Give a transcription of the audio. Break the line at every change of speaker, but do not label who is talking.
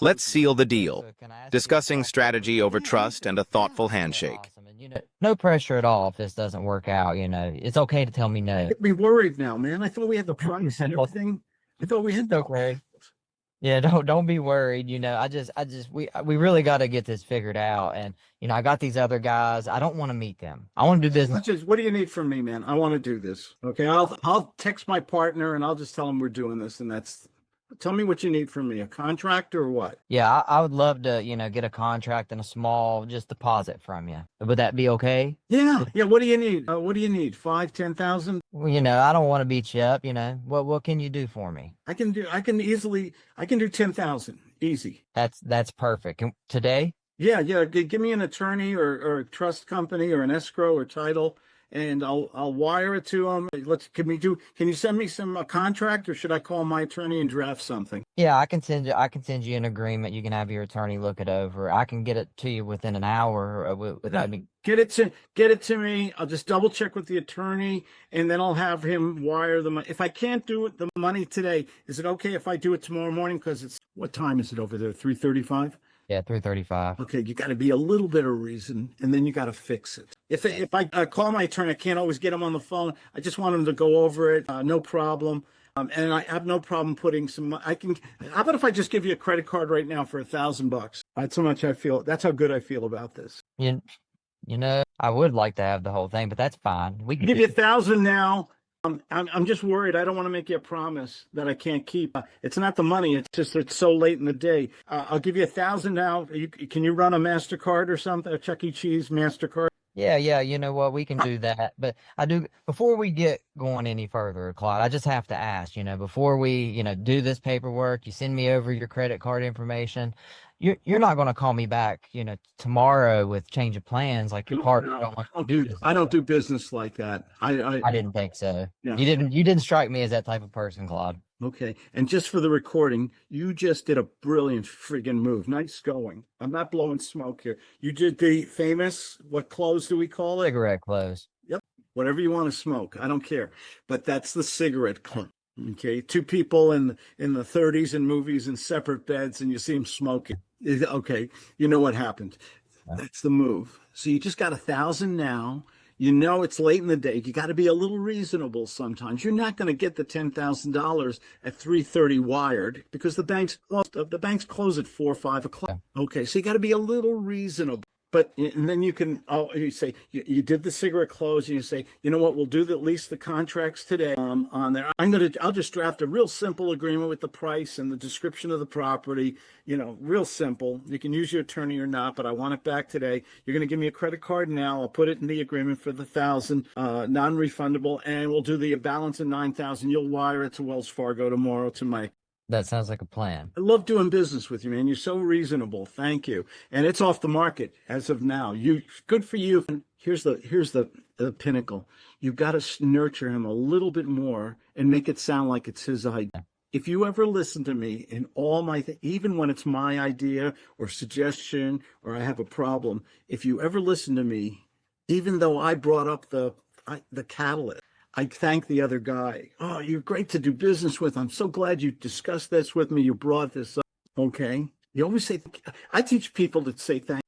Let's seal the deal,
So can I ask you a
discussing
couple
strategy over trust and a thoughtful
Okay,
handshake.
awesome. And no pressure at all if this doesn't work out, It's okay to tell me no.
Get me worried now, man. I thought we had the price and everything. I thought we had the
Okay. Yeah, don't be worried. We really got to get this figured out. And I got these other guys. I don't want to meet them. I want to do business.
What do you need from me, man? I want to do this. Okay, I'll text my partner and I'll just tell him we're doing this, and that's. Tell me what you need from me. A contract or what?
Yeah, I would love to, get a contract and a small just deposit from you. Would that be okay?
Yeah. What do you need? What do you need? 5, 10,000?
Well, I don't want to beat you up. What can you do for me?
I can do 10,000. Easy.
That's perfect. Today?
Yeah. Give me an attorney or a trust company or an escrow or title, and I'll wire it to them. Can you send me a contract, or should I call my attorney and draft something?
Yeah, I can send you an agreement. You can have your attorney look it over. I can get it to you within an hour without me.
Get it to me. I'll just double check with the attorney, and then I'll have him wire the money. If I can't do it, the money today, is it okay if I do it tomorrow morning? Because what time is it over there? 3:35?
Yeah, 3:35.
Okay, you got to be a little bit of reason, and then you got to fix it. If I call my attorney, I can't always get him on the phone. I just want him to go over it. No problem. And I have no problem putting some. How about if I just give you a credit card right now for $1,000? That's how much I feel. That's how good I feel about this.
I would like to have the whole thing, but that's fine. We can
Give you 1,000 now. I'm just worried. I don't want to make you a promise that I can't keep. It's not the money. It's just it's so late in the day. I'll give you 1,000 now. Can you run a MasterCard or something? A Chuck E. Cheese MasterCard?
Yeah, you know what? We can do that. But before we get going any further, Claude, I just have to ask, before we, do this paperwork, you send me over your credit card information. You're not going to call me back, tomorrow with change of plans like your partner.
I don't do business like that.
I didn't think so.
Yeah.
You didn't strike me as that type of person, Claude.
Okay. And just for the recording, you just did a brilliant friggin' move. Nice going. I'm not blowing smoke here. You did the famous, what close do we call it?
Cigarette close.
Yep. Whatever you want to smoke. I don't care. But that's the cigarette close. Okay. Two people in the 30s in movies in separate beds, and you see them smoking. Okay. You know what happened. That's the move. So you just got 1,000 now. It's late in the day. You got to be a little reasonable sometimes. You're not going to get the $10,000 at 3:30 wired because the banks close at 4 or 5 o'clock. Okay, so you got to be a little reasonable. But and then you say you did the cigarette close, and you say, you know what, we'll do at least the contracts today on there. I'll just draft a real simple agreement with the price and the description of the property. Real simple. You can use your attorney or not, but I want it back today. You're going to give me a credit card now. I'll put it in the agreement for the 1,000, non-refundable, and we'll do the balance of 9,000. You'll wire it to Wells Fargo tomorrow to my.
That sounds like a plan.
I love doing business with you, man. You're so reasonable. Thank you. And it's off the market as of now. Good for you. And here's the pinnacle. You've got to nurture him a little bit more and make it sound like it's his idea. If you ever listen to me in all even when it's my idea or suggestion or I have a problem, if you ever listen to me, even though I brought up the catalyst, I thank the other guy. Oh, you're great to do business with. I'm so glad you discussed this with me. You brought this up. Okay. You always say, I teach people to say thank